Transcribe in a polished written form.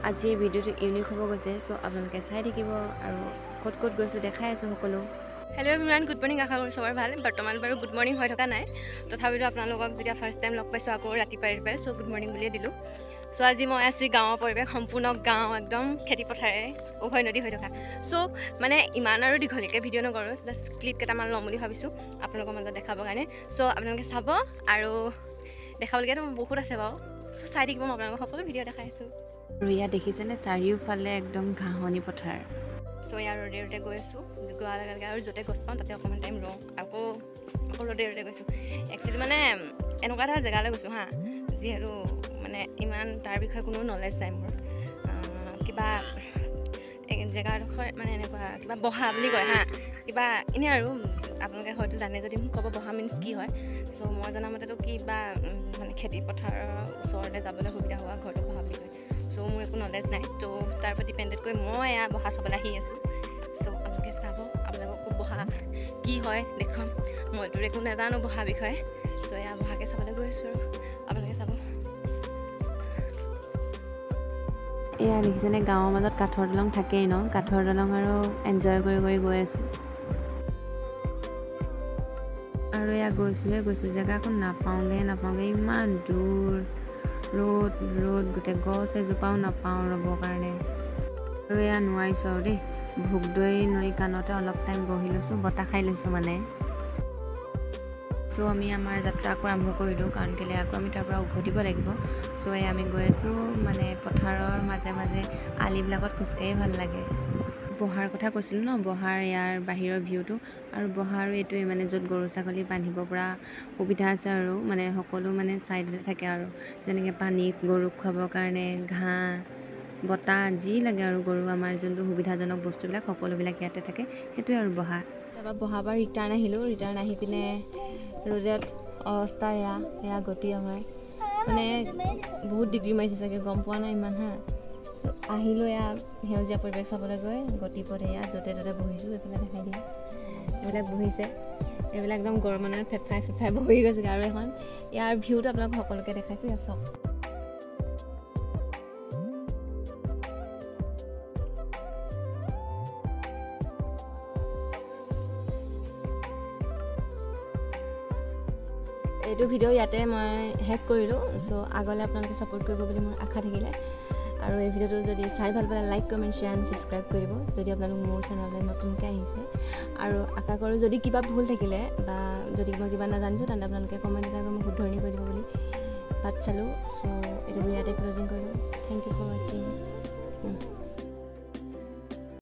আজি এই ভিডিঅ'টো ইউনিক হ'ব গৈছে চ' আপোনালোকে চাই থাকিব আৰু ক'ত ক'ত গৈছোঁ দেখাই আছোঁ সকলো। Hello' everyone, good morning. আশা কৰোঁ চবৰ ভাল। বৰ্তমান বাৰু গুড মৰ্ণিং হৈ থকা নাই, তথাপিতো আপোনালোকক যেতিয়া ফাৰ্ষ্ট টাইম লগ পাইছোঁ আকৌ ৰাতিপুৱাই চ' গুড মৰ্ণিং বুলিয়ে দিলোঁ। চ' আজি মই আছোঁ গাঁৱৰ পৰিৱেশ, সম্পূৰ্ণ গাঁও, একদম খেতি পথাৰে উভয় নদী হৈ থকা। চ' মানে ইমান আৰু দীঘলীয়াকৈ ভিডিঅ' নকৰোঁ, জাষ্ট ক্লিপ কেইটামান ল'ম বুলি ভাবিছোঁ আপোনালোকৰ মাজত দেখাবৰ কাৰণে। চ' আপোনালোকে চাব আৰু দেখাবলগীয়াতো বহুত আছে বাৰু। চ' চাই থাকিব, মই আপোনালোকক সকলো ভিডিঅ' দেখাই আছোঁ। আৰু ইয়াত দেখিছেনে চাৰিওফালে একদম ঘাঁহনি পথাৰ। চ' ইয়াৰ ৰ'দে ৰ'দে গৈ আছোঁ, গোৱাৰ লগে লগে আৰু য'তে গছ পাওঁ তাতে অকণমান টাইম ৰওঁ, আকৌ ৰ'দে ৰ'দে গৈছোঁ। একচুৱেলি মানে এনেকুৱা এটা জেগালৈ গৈছোঁ হা, যিহেতু মানে ইমান তাৰ বিষয়ে কোনো নলেজ নাই মোৰ। কিবা জেগাডোখৰ মানে এনেকুৱা কিবা বহা বুলি কয় হা, কিবা এনেই আৰু আপোনালোকে হয়তো জানে যদি মোক ক'ব বহা মিনছ কি হয়। চ' মই জনামতেতো কিবা মানে খেতি পথাৰৰ ওচৰতে যাবলৈ সুবিধা হোৱা ঘৰটো বহা বুলি কয়। চ' মোৰ একো নলেজ নাই, ত' তাৰ ওপৰত ডিপেণ্ডেড কৰি মই এয়া বহা চাবলৈ আহি আছোঁ। চ' আপোনালোকে চাব, আপোনালোককো বহা কি হয় দেখুৱাম। মইতো একো নাজানো বহা বিষয়ে, চ' এয়া বহাকে চাবলৈ গৈ আছোঁ আৰু আপোনালোকে চাব। এয়া দেখিছেনে গাঁৱৰ মাজত কাঠৰ দলং থাকেই ন, কাঠৰ দলং আৰু এনজয় কৰি কৰি গৈ আছোঁ। আৰু এয়া গৈছোঁ জেগাকণ নাপাওঁগৈ ইমান দূৰ, ৰ'দ গোটেই গছ এজোপাও নাপাওঁ ৰ'বৰ কাৰণে। আৰু এয়া নোৱাৰিছোঁ আৰু দেই, ভোগদৈ নৈ কাণতে অলপ টাইম বহি লৈছোঁ, বতাহ খাই লৈছোঁ মানে। চ' আমি আমাৰ যাত্ৰা আকৌ আৰম্ভ কৰিলোঁ, কাৰণ কেলৈ আকৌ আমি তাৰ পৰা উভতিব লাগিব। চ' আমি গৈ আছোঁ মানে পথাৰৰ মাজে মাজে আলিবিলাকত খোজকাঢ়ি ভাল লাগে। বহাৰ কথা কৈছিলোঁ ন, বহাৰ ইয়াৰ বাহিৰৰ ভিউটো আৰু বহাৰ এইটোৱে মানে য'ত গৰু ছাগলী বান্ধিব পৰা সুবিধা আছে আৰু মানে সকলো মানে ছাইডতে থাকে আৰু যেনেকৈ পানী গৰুক খুৱাবৰ কাৰণে, ঘাঁহ, বতাহ যি লাগে আৰু গৰু আমাৰ যোনটো সুবিধাজনক বস্তুবিলাক সকলোবিলাক ইয়াতে থাকে, সেইটোৱে আৰু বহা। তাৰপৰা বহাৰ পৰা ৰিটাৰ্ণ আহি পিনে ৰ'দত অৱস্থা এয়া গতি আমাৰ মানে বহুত ডিগ্ৰী মাৰিছে চাগে, গম পোৱা নাই ইমান হা। চ' আহিলোঁ এয়া সেউজীয়া পৰিৱেশ চাবলৈ গৈ গতিপথ এয়া য'তে ত'তে বহিছোঁ, এইফালে দেখাই দিওঁ। এইবিলাক বহিছে, এইবিলাক একদম গৰমত ফেফাই বহি গৈছেগৈ। আৰু এখন ইয়াৰ ভিউটো আপোনালোকক সকলোকে দেখাইছোঁ, ইয়াত চাওক। এইটো ভিডিঅ' ইয়াতে মই শেষ কৰিলোঁ। চ' আগলৈ আপোনালোকে ছাপোৰ্ট কৰিব বুলি মোৰ আশা থাকিলে। আৰু এই ভিডিঅ'টো যদি চাই ভাল পালে like, comment, share and subscribe কৰিব যদি আপোনালোক মোৰ চেনেললৈ নতুনকৈ আহিছে। আৰু আশা কৰোঁ যদি কিবা ভুল থাকিলে বা যদি মই কিবা নাজানিছোঁ তেন্তে আপোনালোকে কমেণ্ট এটা কৰি মোক শুধৰণি কৰি দিব বুলি বাট চালোঁ। চ' এইটো ইয়াতে ক্লজিং কৰিলোঁ। থেংক ইউ ফৰ ৱাচিং।